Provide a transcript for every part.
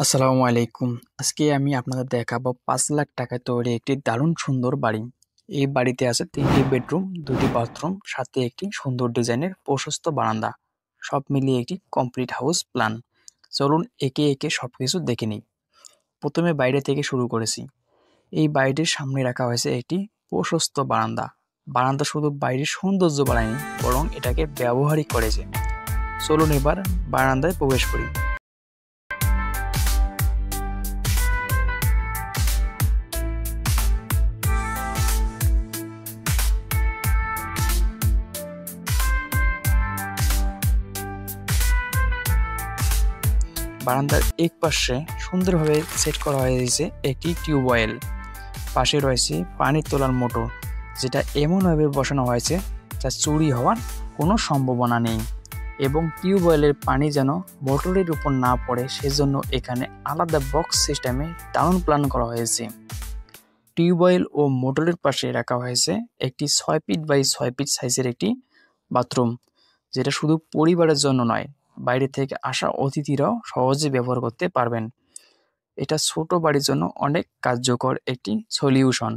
আসসালামু আলাইকুম। আজকে আমি আপনাদের দেখাবো ৫,০০,০০০ টাকায় তৈরি একটি দারুণ সুন্দর বাড়ি। এই বাড়িতে আছে ৩টি বেডরুম, ২টি বাথরুম, সাথে একটি সুন্দর ডিজাইনের প্রশস্ত বারান্দা। সব মিলিয়ে একটি কমপ্লিট হাউস প্ল্যান। চলুন একে একে সবকিছু দেখে নিই। প্রথমে বাইরে থেকে শুরু করেছি। এই বাড়িটির সামনে রাখা হয়েছে একটি প্রশস্ত বারান্দা। বারান্দা শুধু বাইরের সৌন্দর্য বাড়ায়নি, বরং এটাকে ব্যবহারিক করেছে। চলুন এবার বারান্দায় প্রবেশ করি। বারান্দার এক পাশে সুন্দরভাবে সেট করা হয়েছে একটি টিউবওয়েল। পাশে রয়েছে পানি তোলার মোটর, যেটা এমনভাবে বসানো হয়েছে যা চুরি হওয়ার কোনো সম্ভাবনা নেই, এবং টিউবওয়েলের পানি যেন মোটরের উপর না পড়ে সেজন্য এখানে আলাদা বক্স সিস্টেমে দারুণ প্ল্যান করা হয়েছে। টিউবওয়েল ও মোটরের পাশে রাখা হয়েছে একটি ৬ ফিট বাই ৬ ফিট সাইজের একটি বাথরুম, যেটা শুধু পরিবারের জন্য নয়, বাইরে থেকে আসা অতিথিরাও সহজে ব্যবহার করতে পারবেন। এটা ছোট বাড়ির জন্য অনেক কার্যকর একটি সলিউশন।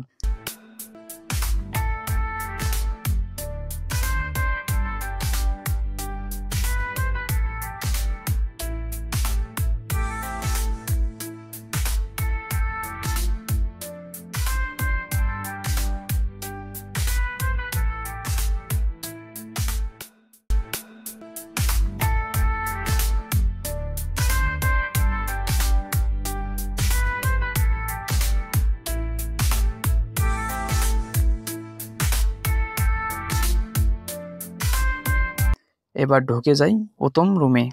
এবার ঢুকে যাই প্রথম রুমে।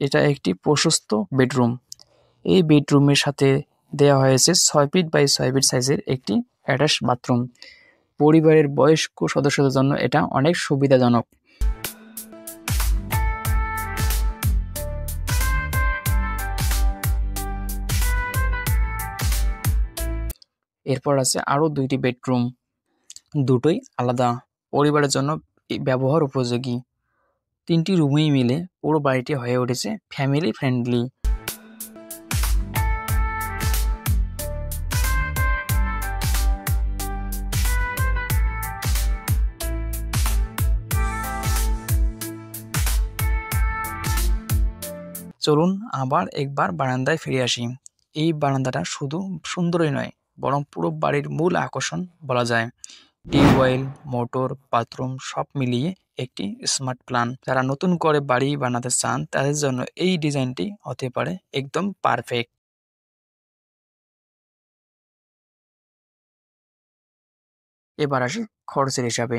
এটা একটি প্রশস্ত বেডরুম। এই বেডরুমের সাথে দেওয়া হয়েছে ৬ ফিট বাই ৬ ফিট সাইজের একটি অ্যাটাচ বাথরুম। পরিবারের বয়স্ক সদস্যদের জন্য এটা অনেক সুবিধাজনক। এরপর আছে আরও ২টি বেডরুম, দুটোই আলাদা, পরিবারের জন্য ব্যবহার উপযোগী। ৩টি রুমেই মিলে পুরো বাড়িটি হয়ে উঠেছে ফ্যামিলি ফ্রেন্ডলি। চলুন আবার একবার বারান্দায় ফিরে আসি। এই বারান্দাটা শুধু সুন্দরই নয়, বরং পুরো বাড়ির মূল আকর্ষণ বলা যায়। টিউবওয়েল, মোটর, বাথরুম সব মিলিয়ে একটি স্মার্ট প্ল্যান। যারা নতুন করে বাড়ি বানাতে চান তাদের জন্য এই ডিজাইনটি হতে পারে একদম পারফেক্ট। এবার আসি খরচের হিসাবে।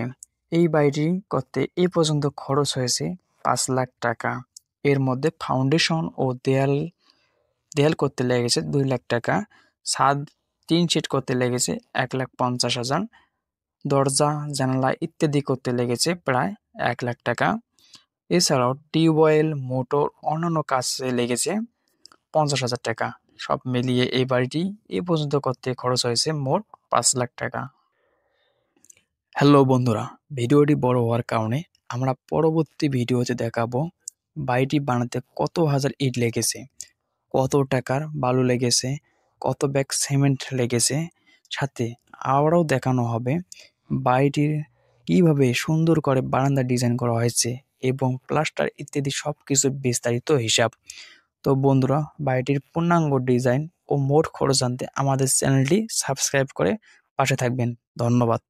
এই বাড়িটি করতে এ পর্যন্ত খরচ হয়েছে ৫,০০,০০০ টাকা। এর মধ্যে ফাউন্ডেশন ও দেয়াল দেয়াল করতে লেগেছে ২,০০,০০০ টাকা। ছাদ, টিন শেড করতে লেগেছে ১,৫০,০০০। দরজা, জানালা ইত্যাদি করতে লেগেছে প্রায় ১,০০,০০০ টাকা। এছাড়াও টিউবওয়েল, মোটর, অন্যান্য কাজে লেগেছে ৫০,০০০ টাকা। সব মিলিয়ে এই বাড়িটি এ পর্যন্ত করতে খরচ হয়েছে মোট ৫,০০,০০০ টাকা। হ্যালো বন্ধুরা, ভিডিওটি বড় হওয়ার কারণে আমরা পরবর্তী ভিডিওতে দেখাবো বাড়িটি বানাতে কত হাজার ইট লেগেছে, কত টাকার বালু লেগেছে, কত ব্যাগ সিমেন্ট লেগেছে। সাথে আবারও দেখানো হবে বাড়িটির কিভাবে সুন্দর করে বারান্দা ডিজাইন করা হয়েছে এবং প্লাস্টার ইত্যাদি সব কিছুর বিস্তারিত হিসাব। তো বন্ধুরা, বাড়িটির পূর্ণাঙ্গ ডিজাইন ও মোট খরচ জানতে আমাদের চ্যানেলটি সাবস্ক্রাইব করে পাশে থাকবেন। ধন্যবাদ।